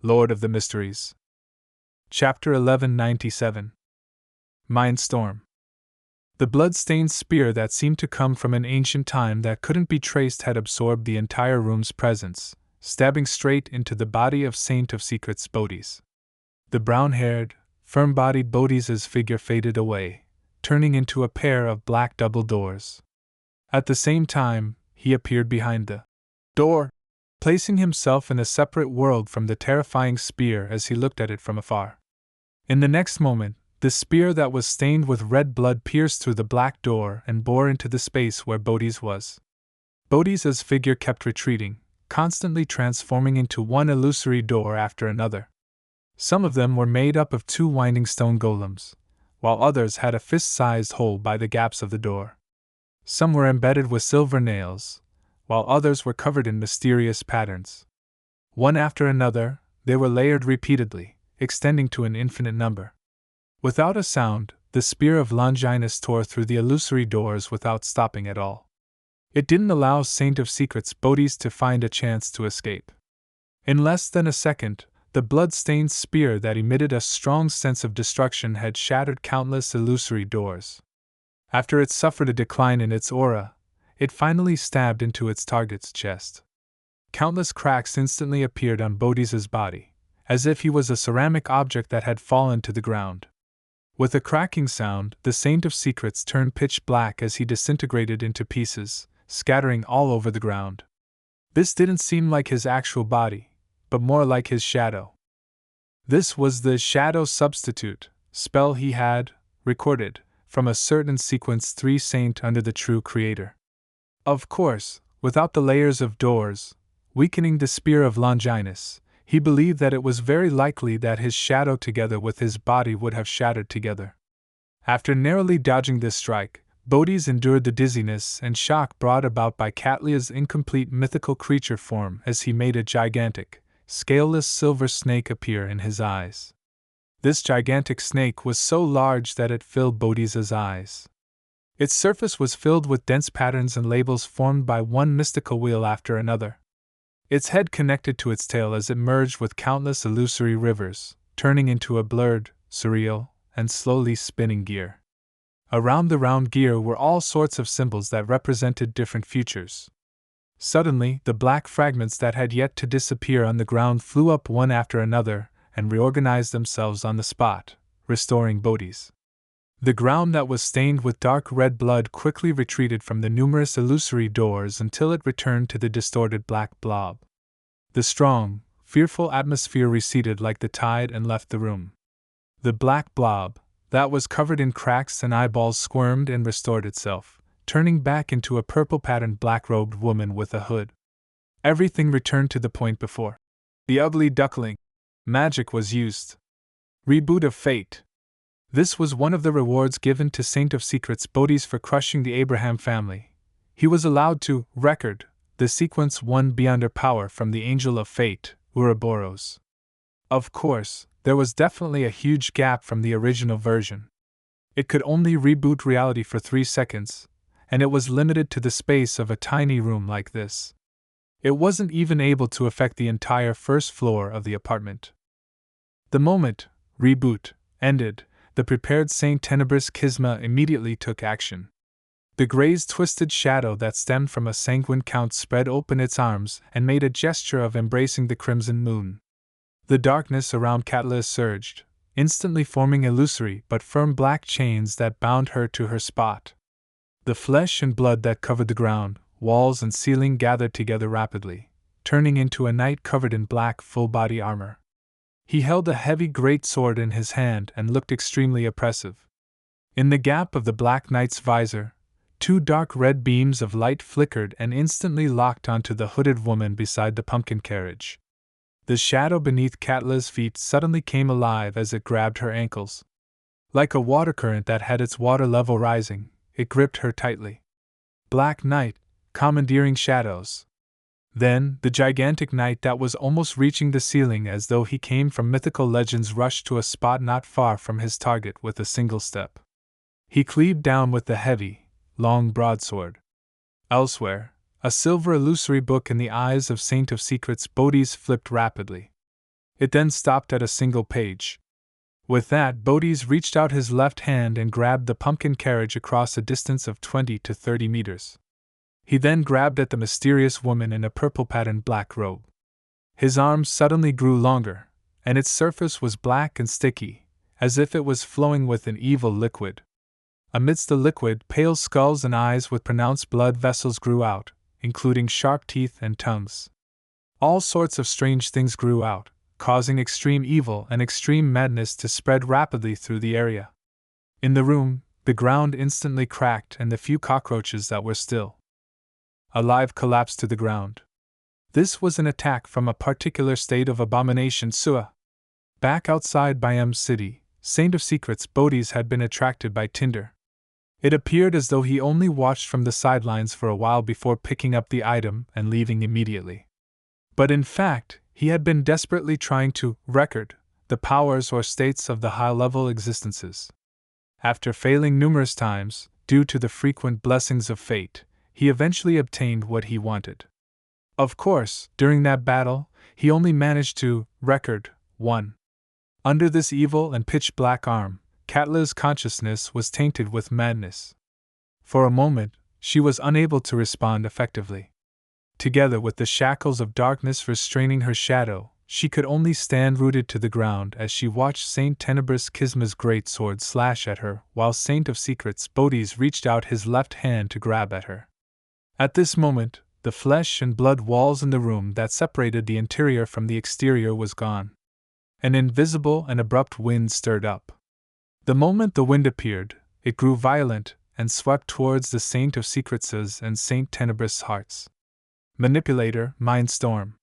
Lord of the Mysteries. Chapter 1197. Mindstorm. The blood-stained spear that seemed to come from an ancient time that couldn't be traced had absorbed the entire room's presence, stabbing straight into the body of Saint of Secrets Bodhi's. The brown-haired, firm-bodied Bodhi's figure faded away, turning into a pair of black double doors. At the same time, he appeared behind the door, placing himself in a separate world from the terrifying spear as he looked at it from afar. In the next moment, the spear that was stained with red blood pierced through the black door and bore into the space where Bodhi's was. Bodhi's figure kept retreating, constantly transforming into one illusory door after another. Some of them were made up of two winding stone golems, while others had a fist-sized hole by the gaps of the door. Some were embedded with silver nails, while others were covered in mysterious patterns. One after another, they were layered repeatedly, extending to an infinite number. Without a sound, the spear of Longinus tore through the illusory doors without stopping at all. It didn't allow Saint of Secrets Bodhi's to find a chance to escape. In less than a second, the blood-stained spear that emitted a strong sense of destruction had shattered countless illusory doors. After it suffered a decline in its aura, it finally stabbed into its target's chest. Countless cracks instantly appeared on Bodhi's body, as if he was a ceramic object that had fallen to the ground. With a cracking sound, the Saint of Secrets turned pitch black as he disintegrated into pieces, scattering all over the ground. This didn't seem like his actual body, but more like his shadow. This was the Shadow Substitute spell he had recorded from a certain Sequence 3 saint under the True Creator. Of course, without the layers of doors, weakening the spear of Longinus, he believed that it was very likely that his shadow together with his body would have shattered together. After narrowly dodging this strike, Bodhi's endured the dizziness and shock brought about by Catlia's incomplete mythical creature form as he made a gigantic, scaleless silver snake appear in his eyes. This gigantic snake was so large that it filled Bodhi's eyes. Its surface was filled with dense patterns and labels formed by one mystical wheel after another. Its head connected to its tail as it merged with countless illusory rivers, turning into a blurred, surreal, and slowly spinning gear. Around the round gear were all sorts of symbols that represented different futures. Suddenly, the black fragments that had yet to disappear on the ground flew up one after another and reorganized themselves on the spot, restoring Bodhi's. The ground that was stained with dark red blood quickly retreated from the numerous illusory doors until it returned to the distorted black blob. The strong, fearful atmosphere receded like the tide and left the room. The black blob, that was covered in cracks and eyeballs, squirmed and restored itself, turning back into a purple-patterned black-robed woman with a hood. Everything returned to the point before. The ugly duckling. Magic was used. Reboot of fate. This was one of the rewards given to Saint of Secrets Bodhi's for crushing the Abraham family. He was allowed to record the Sequence 1B under power from the Angel of Fate, Ouroboros. Of course, there was definitely a huge gap from the original version. It could only reboot reality for 3 seconds, and it was limited to the space of a tiny room like this. It wasn't even able to affect the entire first floor of the apartment. The moment reboot ended, the prepared Saint Tenebris Kisma immediately took action. The Grey's twisted shadow that stemmed from a sanguine count spread open its arms and made a gesture of embracing the crimson moon. The darkness around Catlia surged, instantly forming illusory but firm black chains that bound her to her spot. The flesh and blood that covered the ground, walls and ceiling gathered together rapidly, turning into a knight covered in black full-body armor. He held a heavy great sword in his hand and looked extremely oppressive. In the gap of the Black Knight's visor, 2 dark red beams of light flickered and instantly locked onto the hooded woman beside the pumpkin carriage. The shadow beneath Catlia's feet suddenly came alive as it grabbed her ankles. Like a water current that had its water level rising, it gripped her tightly. Black Knight, commandeering shadows. Then, the gigantic knight that was almost reaching the ceiling as though he came from mythical legends rushed to a spot not far from his target with a single step. He cleaved down with the heavy, long broadsword. Elsewhere, a silver illusory book in the eyes of Saint of Secrets Bodhi's flipped rapidly. It then stopped at a single page. With that, Bodhi's reached out his left hand and grabbed the pumpkin carriage across a distance of 20 to 30 meters. He then grabbed at the mysterious woman in a purple-patterned black robe. His arms suddenly grew longer, and its surface was black and sticky, as if it was flowing with an evil liquid. Amidst the liquid, pale skulls and eyes with pronounced blood vessels grew out, including sharp teeth and tongues. All sorts of strange things grew out, causing extreme evil and extreme madness to spread rapidly through the area. In the room, the ground instantly cracked and the few cockroaches that were still alive collapsed to the ground. This was an attack from a particular state of abomination Sua. Back outside Byam City, Saint of Secrets Bodhi's had been attracted by Tinder. It appeared as though he only watched from the sidelines for a while before picking up the item and leaving immediately. But in fact, he had been desperately trying to record the powers or states of the high-level existences. After failing numerous times, due to the frequent blessings of fate, he eventually obtained what he wanted. Of course, during that battle, he only managed to record 1. Under this evil and pitch-black arm, Katla's consciousness was tainted with madness. For a moment, she was unable to respond effectively. Together with the shackles of darkness restraining her shadow, she could only stand rooted to the ground as she watched Saint Tenebrous Kisma's great sword slash at her, while Saint of Secrets Bodhi's reached out his left hand to grab at her. At this moment, the flesh and blood walls in the room that separated the interior from the exterior was gone. An invisible and abrupt wind stirred up. The moment the wind appeared, it grew violent and swept towards the Saint of Secrets' and Saint Tenebrous hearts. Manipulator, Mindstorm.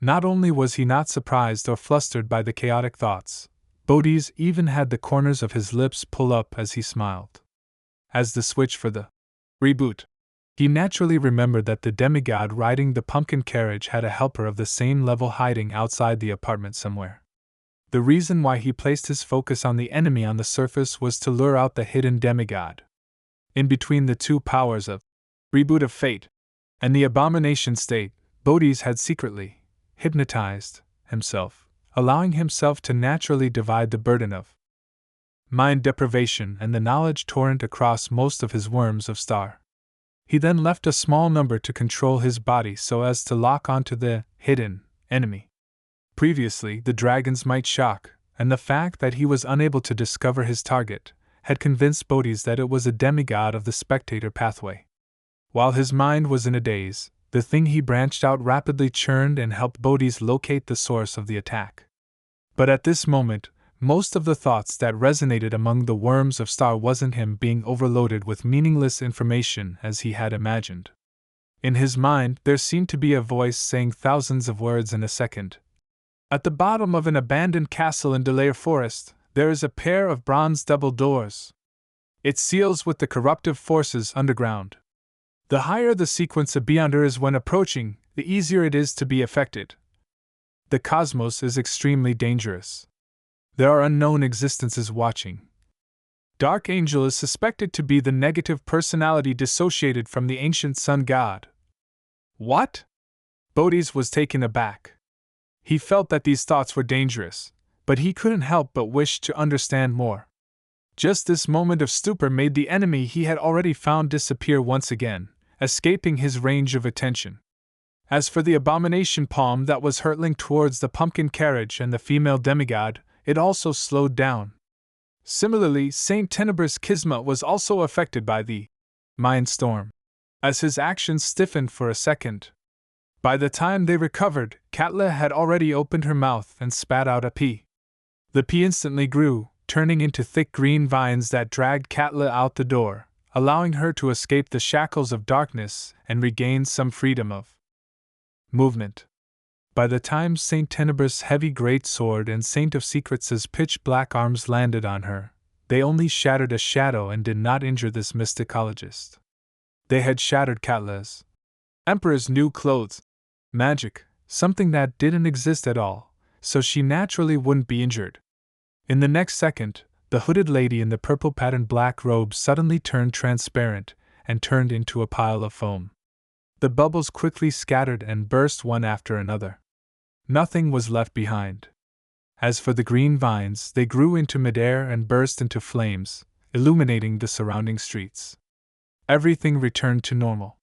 Not only was he not surprised or flustered by the chaotic thoughts, Bodhi's even had the corners of his lips pull up as he smiled. As the switch for the reboot, he naturally remembered that the demigod riding the pumpkin carriage had a helper of the same level hiding outside the apartment somewhere. The reason why he placed his focus on the enemy on the surface was to lure out the hidden demigod. In between the two powers of reboot of fate and the abomination state, Bodhi's had secretly hypnotized himself, allowing himself to naturally divide the burden of mind deprivation and the knowledge torrent across most of his worms of star. He then left a small number to control his body so as to lock onto the hidden enemy. Previously, the dragon's might shock, and the fact that he was unable to discover his target, had convinced Bodhi's that it was a demigod of the spectator pathway. While his mind was in a daze, the thing he branched out rapidly churned and helped Bodhi's locate the source of the attack. But at this moment, most of the thoughts that resonated among the worms of Star wasn't him being overloaded with meaningless information as he had imagined. In his mind, there seemed to be a voice saying thousands of words in a second. At the bottom of an abandoned castle in Delaire Forest, there is a pair of bronze double doors. It seals with the corruptive forces underground. The higher the sequence of beyonder is when approaching, the easier it is to be affected. The cosmos is extremely dangerous. There are unknown existences watching. Dark Angel is suspected to be the negative personality dissociated from the ancient sun god. What? Bodhi's was taken aback. He felt that these thoughts were dangerous, but he couldn't help but wish to understand more. Just this moment of stupor made the enemy he had already found disappear once again, escaping his range of attention. As for the abomination palm that was hurtling towards the pumpkin carriage and the female demigod, it also slowed down. Similarly, Saint Tenebrous Kisma was also affected by the mind storm, as his actions stiffened for a second. By the time they recovered, Katla had already opened her mouth and spat out a pea. The pea instantly grew, turning into thick green vines that dragged Katla out the door, allowing her to escape the shackles of darkness and regain some freedom of movement. By the time Saint Tenebrous' heavy great sword and Saint of Secrets' pitch-black arms landed on her, they only shattered a shadow and did not injure this mysticologist. They had shattered Katla's Emperor's new clothes, magic, something that didn't exist at all, so she naturally wouldn't be injured. In the next second, the hooded lady in the purple-patterned black robe suddenly turned transparent and turned into a pile of foam. The bubbles quickly scattered and burst one after another. Nothing was left behind. As for the green vines, they grew into midair and burst into flames, illuminating the surrounding streets. Everything returned to normal.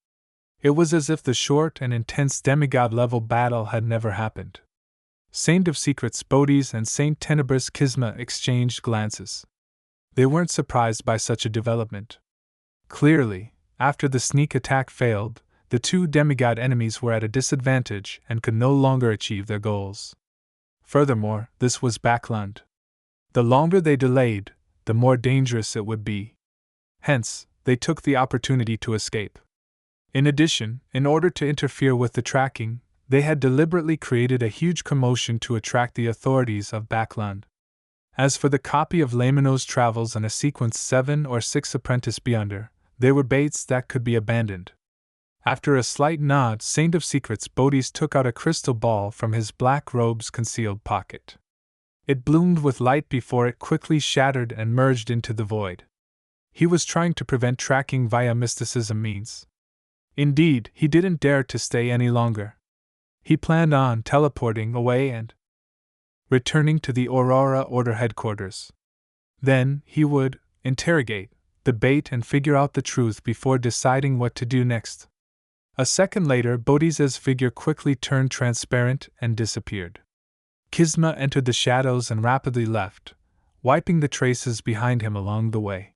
It was as if the short and intense demigod-level battle had never happened. Saint of Secrets Bodis and Saint Tenebris Kisma exchanged glances. They weren't surprised by such a development. Clearly, after the sneak attack failed, the two demigod enemies were at a disadvantage and could no longer achieve their goals. Furthermore, this was Backland. The longer they delayed, the more dangerous it would be. Hence, they took the opportunity to escape. In addition, in order to interfere with the tracking, they had deliberately created a huge commotion to attract the authorities of Backland. As for the copy of Lamino's Travels and a sequence 7 or 6 Apprentice Beyonder, they were baits that could be abandoned. After a slight nod, Saint of Secrets Bodis took out a crystal ball from his black robe's concealed pocket. It bloomed with light before it quickly shattered and merged into the void. He was trying to prevent tracking via mysticism means. Indeed, he didn't dare to stay any longer. He planned on teleporting away and returning to the Aurora Order headquarters. Then, he would interrogate the bait and figure out the truth before deciding what to do next. A second later, Bodhi's figure quickly turned transparent and disappeared. Kisma entered the shadows and rapidly left, wiping the traces behind him along the way.